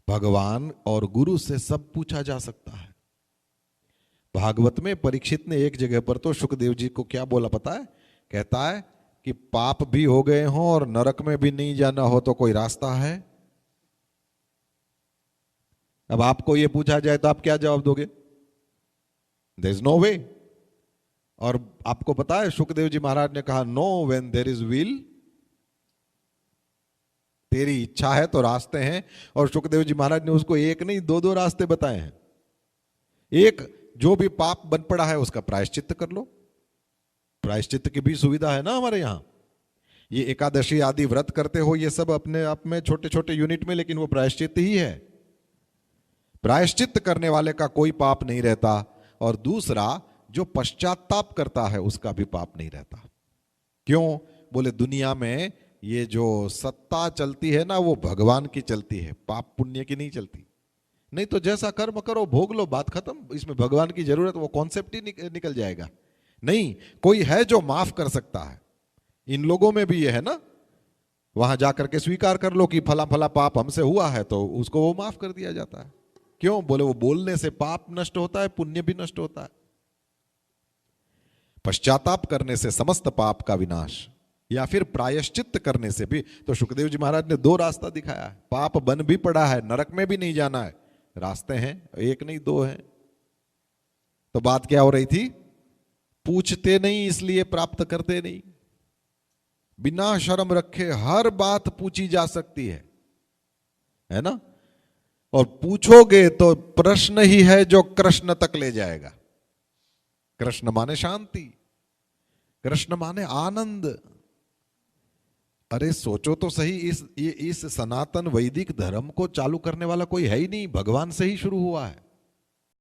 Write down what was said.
भगवान और गुरु से सब पूछा जा सकता है। भागवत में परीक्षित ने एक जगह पर तो शुकदेव जी को क्या बोला पता है? कहता है कि पाप भी हो गए हों और नरक में भी नहीं जाना हो तो कोई रास्ता है? अब आपको यह पूछा जाए तो आप क्या जवाब दोगे? There is no way. और आपको पता है शुकदेव जी महाराज ने कहा no when there is will, तेरी इच्छा है तो रास्ते हैं। और शुकदेव जी महाराज ने उसको एक नहीं दो दो रास्ते बताए हैं। एक, जो भी पाप बन पड़ा है उसका प्रायश्चित्त कर लो। प्रायश्चित्त की भी सुविधा है ना हमारे यहां। ये एकादशी आदि व्रत करते हो, ये सब अपने आप में छोटे छोटे यूनिट में, लेकिन वो प्रायश्चित्त ही है। प्रायश्चित्त करने वाले का कोई पाप नहीं रहता। और दूसरा, जो पश्चाताप करता है उसका भी पाप नहीं रहता। क्यों? बोले दुनिया में ये जो सत्ता चलती है ना, वो भगवान की चलती है, पाप पुण्य की नहीं चलती। नहीं तो जैसा कर्म करो भोग लो, बात खत्म। इसमें भगवान की जरूरत, वो कॉन्सेप्ट ही निकल जाएगा। नहीं, कोई है जो माफ कर सकता है। इन लोगों में भी ये है ना, वहां जाकर के स्वीकार कर लो कि फला फला पाप हमसे हुआ है, तो उसको वो माफ कर दिया जाता है। क्यों? बोले वो बोलने से पाप नष्ट होता है, पुण्य भी नष्ट होता है। पश्चाताप करने से समस्त पाप का विनाश, या फिर प्रायश्चित्त करने से भी। तो शुकदेव जी महाराज ने दो रास्ता दिखाया है। पाप बन भी पड़ा है, नरक में भी नहीं जाना है, रास्ते हैं, एक नहीं दो हैं। तो बात क्या हो रही थी? पूछते नहीं इसलिए प्राप्त करते नहीं। बिना शर्म रखे हर बात पूछी जा सकती है ना? और पूछोगे तो प्रश्न ही है जो कृष्ण तक ले जाएगा। कृष्ण माने शांति, कृष्ण माने आनंद। अरे सोचो तो सही, इस सनातन वैदिक धर्म को चालू करने वाला कोई है ही नहीं, भगवान से ही शुरू हुआ है।